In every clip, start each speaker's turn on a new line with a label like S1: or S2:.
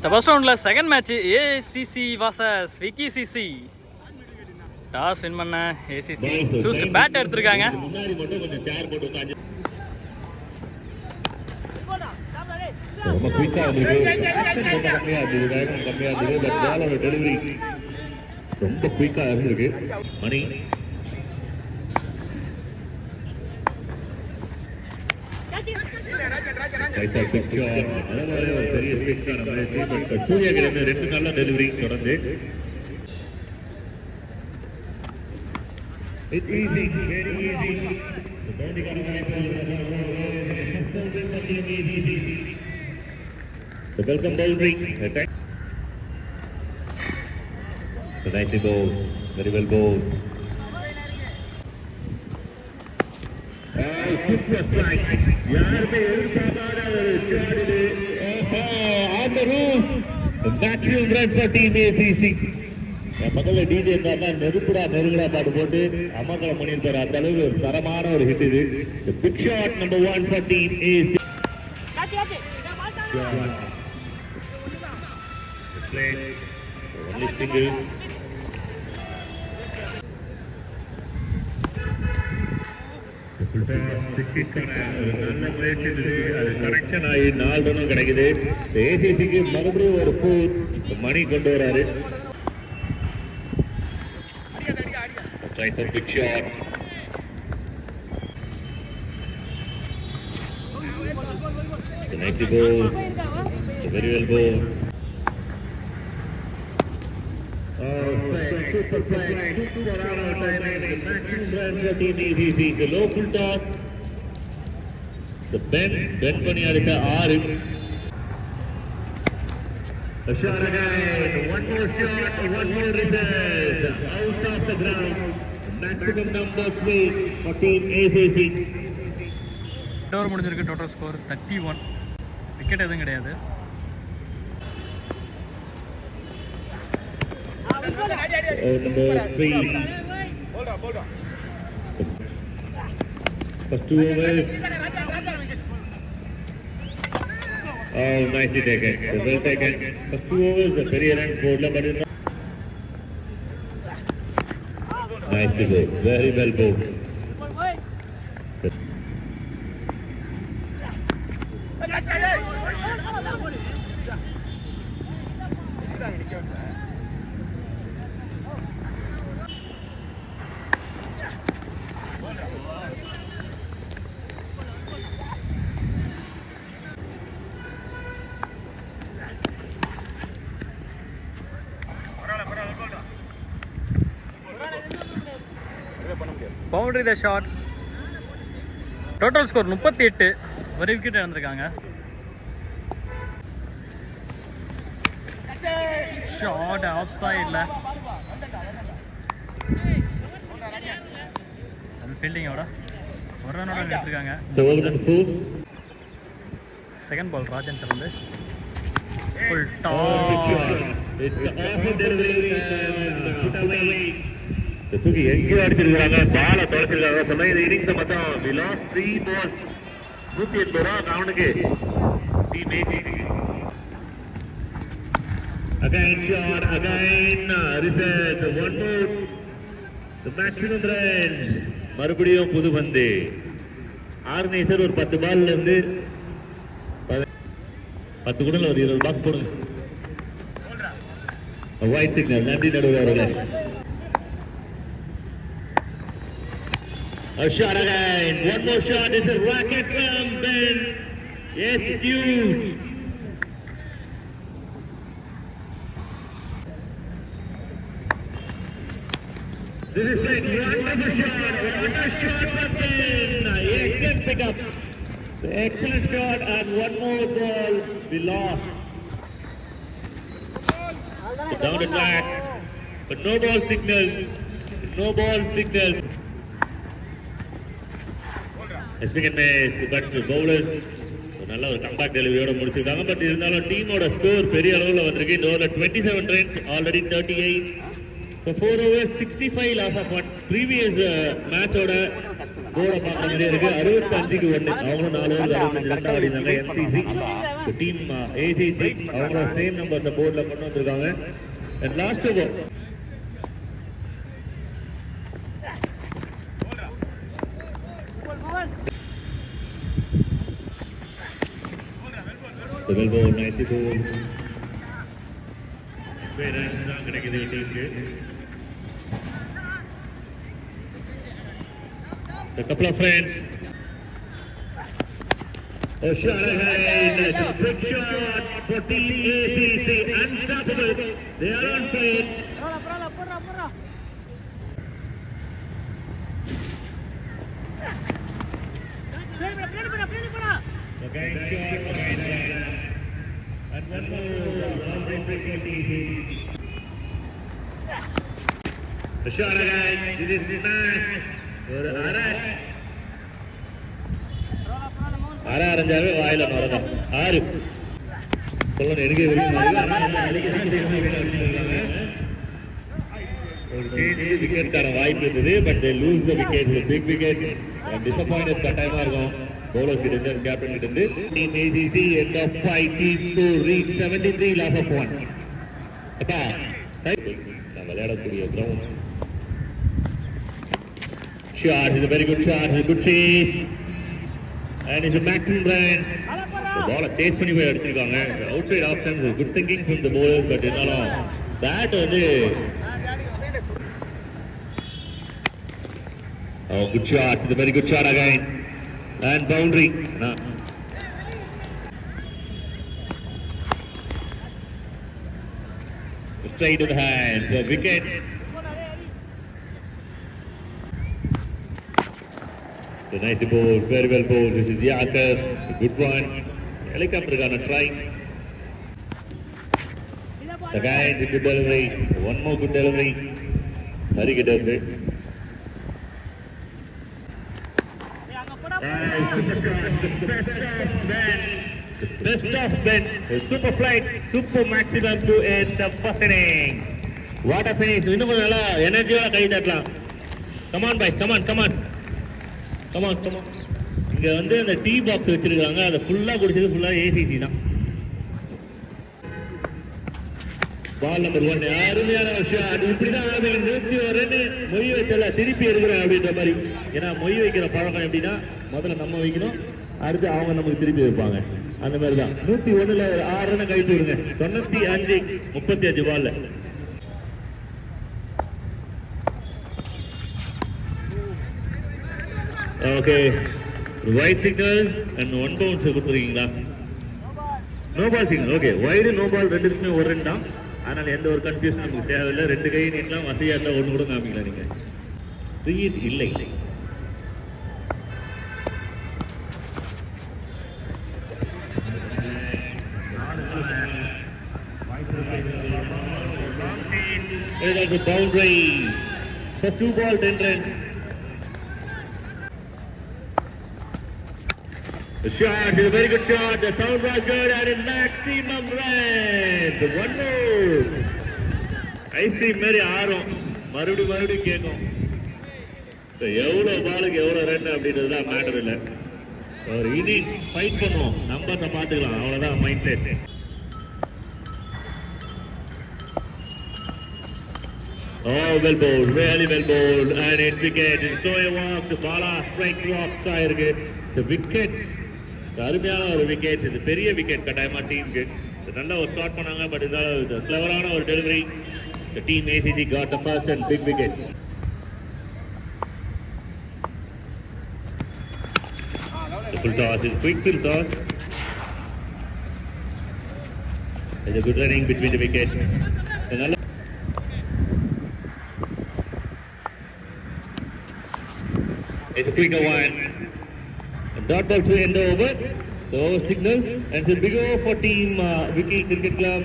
S1: இந்த ஃபர்ஸ்ட் ரவுண்டில் second match ACC versus Vicky CC. Toss win பண்ண ஏசிசி சூஸ் பேட் எடுத்திருக்காங்க.
S2: ரொம்ப குயிக்கா இருந்திருக்கு, டெலிவரி ரொம்ப குயிக்கா இருந்திருக்கு. மணி பெரிய ஸ்பீக்கான முயற்சி. பட் சூர்யாவிலிருந்து 2 நல்ல டெலிவரி தொடர்ந்து. Welcome boundary. nicely bowled, very well bowled. Super strike. யாருமே எதிர்பார்க்காத ஒரு ஷாட் இது. On the roof. Maximum run for team ACC. முதல்ல டிஜே இருந்தாருன்னா நெருப்புடா நெருங்கடா பாட்டு போட்டு அமர்கலம் பண்ணியிருப்பாரு. அந்த அளவுக்கு ஒரு தரமான ஒரு ஹிட் இது. Big shot number 1 for team ACC. Only single. நல்ல முயற்சி அது கனெக்ஷன் ஆகி 4 ரன்னும் கிடைக்குது. ஏசிசிக்கு மறுபடியும் ஒரு 4 மணி கொண்டு வராரு. Big shot. Very well bowl. Super flag, super out timing, the maximum run for team ACC. The low full toss, the bend பண்ணி அடிச்ச 6. A shot again, one more shot, one more result, out of the ground. Maximum number 3 for team ACC.
S1: Over முடிஞ்சிருக்கு. Total score 31. Wicket எதுவும் கிடையாது.
S2: Number 3. Hold on. First 2 overs. Oh, nicely taken. Well taken. First 2 overs, a very run board, but it's not. Nicely bowled. Very well bowled.
S1: Boundary the shot. Total score 38. ஒரு wicket இழந்திருக்காங்க. Shot of சைடில் ஃபீல்டிங்கோட ஒரு ரனோட எடுத்திருக்காங்க. Second ball Rajan திறந்து full
S2: தூக்கி எங்கேயோ அடிச்சிருக்காங்க. பால தொலைச்சிருக்காங்க. சொன்ன இந்த இன்னிங்ஸ் மொத்தம் we lost 3 balls. 180 ரூபா அவனுக்கு team ACC. Again shot, again result, one more, the maximum runs. மறுபடியும் புது பந்து. ஆர்கனைசர் ஒரு 10 பால்ல இருந்து 10 குடல ஒரு 20 பாக்ஸ் போடுங்க. White signal. நன்றி நடுவர் அவர்களே. A shot again, one more shot. This is rocket from Ben. Yes, huge. This is like wonderful shot. What a shot from Ben. Excellent pickup. Excellent shot and one more ball we lost. Down the track, but no ball signal. No ball signal. But bowlers நல்ல ஒரு comeback டெலிவரியோட முடிச்சிருக்காங்க. But இருந்தாலும் டீமோட score பெரிய அளவில் வந்திருக்கு. இந்த ஓவரில் 27 runs, already 38. 4 overs 65 loss of 1. Previous மேட்சோட கோலை பார்க்க மாதிரியே இருக்கு. 65க்கு 1. அவங்களும் 4 overs 65 ரன் ஆடினாங்க. MCC டீம் ஏசிசி அவங்களோட சேம் நம்பர் போர்ட்ல கொண்டு வந்திருக்காங்க. அண்ட் லாஸ்ட் ஓவர் முதல் பவுல் 94 ரன்ஸ் தான் கிடைக்குது டீமுக்கு. A couple of friends. A shot ahead. It's a big shot for Team ACC. Unstoppable. They are on fire. Again shot. And one more. The shot again. This is smash. ஒரு அரை அரைஞ்சாவே வாயில மறக்கும். 6 சொல்லணும் எனக்கு wicket தர வாய்ப்பு இருந்தது. But they lose the wicket, big wicket. Disappointed கட்டாயமா இருக்கும் bowlers கிட்ட இருந்து, கேப்டன் கிட்ட இருந்து. Team ACC end of 5 teams to reach 73 loss of 1. அப்பா நான் விளையாடக்கூடிய ground. Shot is a very good shot, it's a good chase, and it's a maximum runs. The ball chase பண்ணி போய் அடிச்சிருக்காங்க. Outside options, good thinking from the bowlers, but இருந்தாலும் bat வந்து good shot, it's a very good shot again, and boundary. Straight to the hands, a wicket. The nice ball, very well bowled. This is Yakar, a good one. Helicopter gonna try. The guy is a good delivery. One more good delivery. Very good delivery. The best of Ben. The super flight, super maximum to end the first innings. What a finish. இன்னும் கொஞ்சம் நல்லா எனர்ஜியோட கை தட்டலாம். Come on boys, come on, come on. Come on. இங்க வந்து அந்த tea box வச்சிருக்காங்க. அதை ஃபுல்லா குடிச்சது ஃபுல்லா ஏசிசி தான். பால் நம்பர் 1 அருமையான ஷாட். இப்படிதான் 101 ரன் மொய் வைக்கல, திருப்பி இருக்கிறேன் அப்படின்ற மாதிரி. ஏன்னா மொய் வைக்கிற பழக்கம் எப்படின்னா முதல்ல நம்ம வைக்கணும், அடுத்து அவங்க நமக்கு திருப்பி வைப்பாங்க. அந்த மாதிரி தான் 101ல 6 ரன் கழிச்சு விடுங்க. 95 35 பால்ல. Okay, white signal and one bounce கொடுத்துருக்கீங்களா? No ball signal. Okay, wide no ball ரெண்டுக்குமே ஒரு ரன் தான். அதனால எந்த ஒரு கன்ஃபியூஷன் நமக்கு தேவையில்லை. 2 கை நீட்டலாம், வசதியாக இருந்தால் ஒன்று கூட காமிக்கலாம். நீங்கள் ஸ்பீட் இல்லை. Boundary. First 2 ball 10 runs. The shot is a very good shot. The sound was good and a maximum runs. One more. Ice cream மாதிரி ஆறும் மறுபடியும் கேட்கும். எவ்வளோ பாலுக்கு எவ்வளோ ரன் அப்படின்றது தான் மேட்டர் இல்லை. ஒரு இன்னிங்ஸ் ஃபைட் பண்ணுவோம், நம்பர்ஸை பார்த்துக்கலாம், அவ்வளோதான் mind set. Oh, well bowled, really well bowled, and it's wicket. It's going off. The ball strike walks ஆயிருக்கு. The wickets. அருமையான ஒரு விக்கெட். இது பெரிய விக்கெட் கட்டாயமா டீமுக்கு. நல்லா ஒரு ஸ்டார்ட் பண்ணாங்க. பட் இதால கிளவரான ஒரு delivery. The team ACC got the first and big wicket. The full toss is quick full toss. There's a good running between the wickets. It's a quicker one. Dot ball to end over. So signal and it's a big over for team Vicky Cricket Club.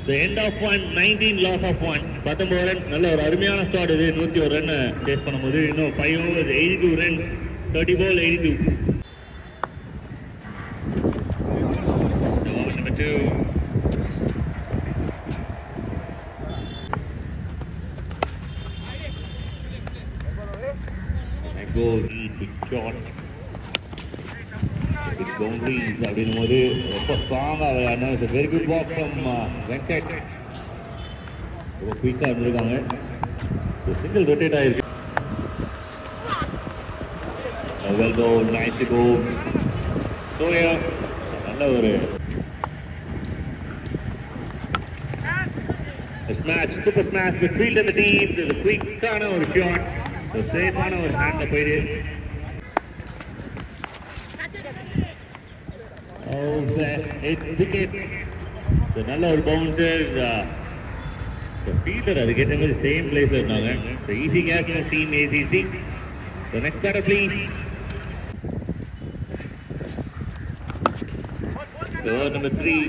S2: The end of 1, 19 loss of 1. 19 run. நல்ல ஒரு அருமையான start இது. 101 run chase பண்ணும்போது இன்னும் 5 overs 82 runs. 30 ball 82. Over number 2. And go big shots. Big boundary. Please அப்படின்னும் போது ரொம்ப ஸ்ட்ராங்காக விளையாடணும். Very good walk from Venkat. ரொம்ப குயிக்காக இருந்திருக்காங்க. சிங்கிள் ரொட்டேட் ஆயிருக்கு. வெல் கோ, நைஸ் கோ. சோயா நல்ல ஒரு smash, super smash with field in the team. There's a quick-ஆன ஒரு ஷாட், ஒரு சேஃபான ஒரு ஹேண்ட்ல போயிடு. It's wicket. நல்ல ஒரு பவுன்சர். ஃபீல்டர் அதுக்கேற்ற மாதிரி சேம் பிளேஸ் இருந்தாங்க. Easy catch for team ACC. The next batter please. So number 3.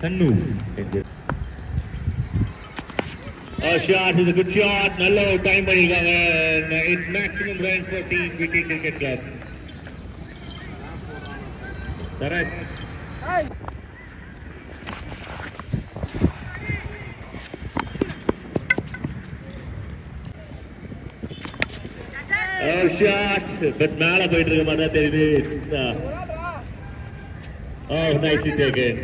S2: Kannu. A shot is a good shot. நல்ல ஒரு டைம் பண்ணிருக்காங்க. It's maximum runs for team Viking Cricket Club. Correct. Oh shot, but மேல போயிட்டு இருக்க மாதிரி தெரியுது. Oh, nicely taken.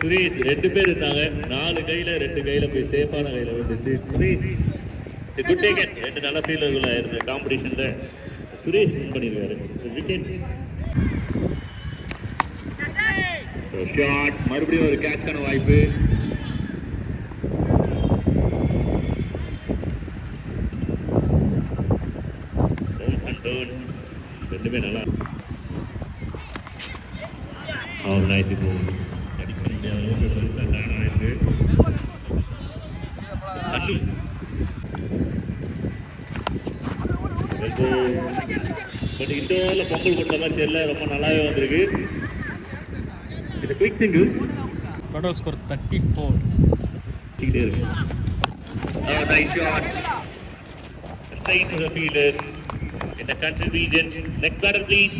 S2: Suresh 2 பேர் இருந்தாங்க. 4 கையில 2 கையில போய் சேஃபான கையில வந்துச்சு. Suresh good taken. 2 நல்ல ஃபீல்டர்களா இருந்த காம்படிஷன்ல சுரேஷ் வின் பண்ணிருக்காரு. விக்கெட். ஷாட், மறுபடியும் ஒரு கேட்ச்க்கான வாய்ப்பு. ரெண்டுமே நல்லா. Oh, nice goal. பட் இந்த ஓவரில் பொங்கல் கொடுத்த மாதிரி தெரியல, ரொம்ப நல்லாவே வந்திருக்கு. இது குயிக் சிங்கிள்.
S1: Total score 34.
S2: இங்கே இருக்கு. Nice shot. Straight to the fielder in the country region. Next batter please.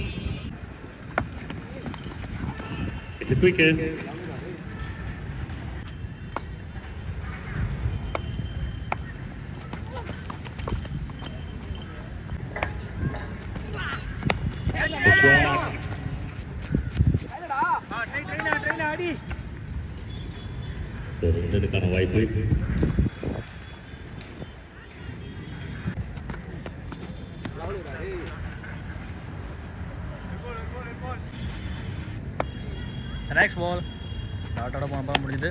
S2: It's a quicker. ரெண்டுக்கான வாய்ப்பு.
S1: நெக்ஸ்ட் பால் டாட்டோட போனப்பா முடியுது.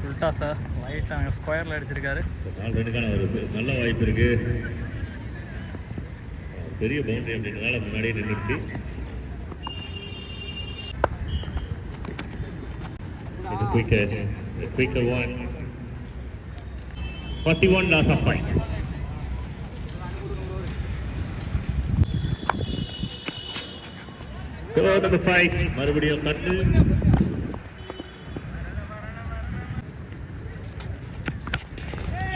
S1: உல்டா சார் லைட் அங்கே ஸ்கொயரில் அடிச்சிருக்காரு.
S2: ரெண்டுக்கான ஒரு நல்ல வாய்ப்பு இருக்கு. பெரிய பவுண்டரி அப்படின்றனால முன்னாடியே நின்றுச்சு. Quicker one. 41 loss of 5. So number 5, மறுபடியும் கட்டு.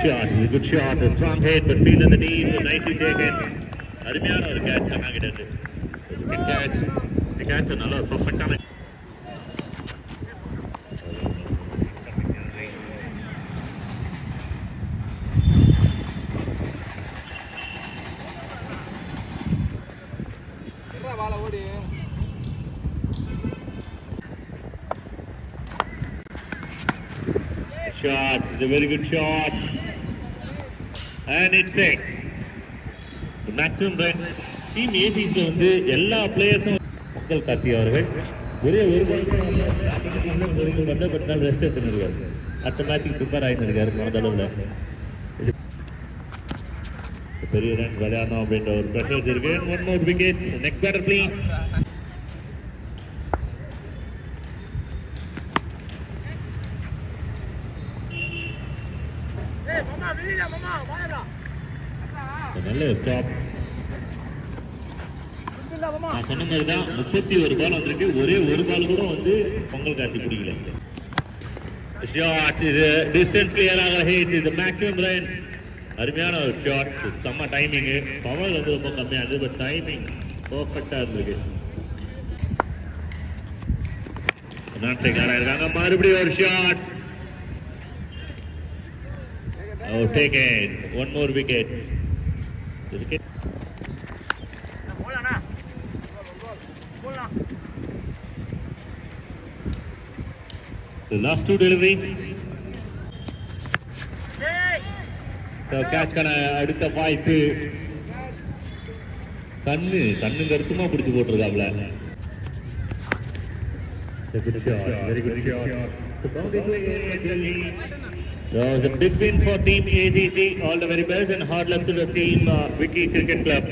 S2: Shot, is a good shot, a strong hit, but field in the knees, nicely taken. அருமையான ஒரு catch கண்ணாகிட்டது. Good catch. The catch நல்ல பர்ஃபெக்டான. Shot, it's a very good shot. And it's 6. The maximum runs. Team ACC வந்து எல்லா பிளேயர்ஸும் மக்கள் கார்த்தி அவர்கள் ஒரே ஒரு பால் வந்து பட் நாள் ரெஸ்ட் எடுத்துருக்காரு. அடுத்த மேட்சுக்கு ப்ரிப்பேர் ஆகிட்டு இருக்காரு. மனதளவில் பெரிய ரன்ஸ் விளையாடணும் அப்படின்ற ஒரு ப்ரெஷர்ஸ் இருக்கு. One more wicket. Next batter please. நல்ல ஸ்டாப். நான் சொன்ன மாதிரி தான் 31 பால் வந்திருக்கு. ஒரே ஒரு பால் கூட வந்து பொங்கல் கார்த்தி பிடிக்கல. ஷாட், இது டிஸ்டன்ஸ் கிளியர் ஆகிற ஹிட், இது மேக்ஸிமம் ரன்ஸ். அருமையான ஒரு ஷாட். செம்ம டைமிங்கு. பவர் வந்து ரொம்ப கம்மியாக இருந்தது, பட் டைமிங் பர்ஃபெக்டாக இருந்திருக்கு. நாட்டுக்காரா இருக்காங்க. மறுபடியும் ஒரு shot. Oh, taken. 1 more wicket. Wicket. The last two delivery. So catch kana அடுத்த வாய்ப்பு கண்ணு கருத்துமா பிடிச்சு போட்டுருக்காப்ல. Good shot, very good shot. So it's a big win for Team ACC. All the very best and hard luck to the team Vicky Cricket Club.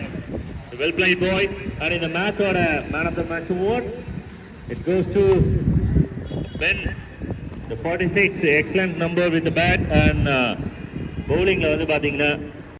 S2: Well played, boy. And in the match or man of the match award, it goes to Ben. The 46, excellent number with the bat and bowling la வந்து பாத்தீங்கன்னா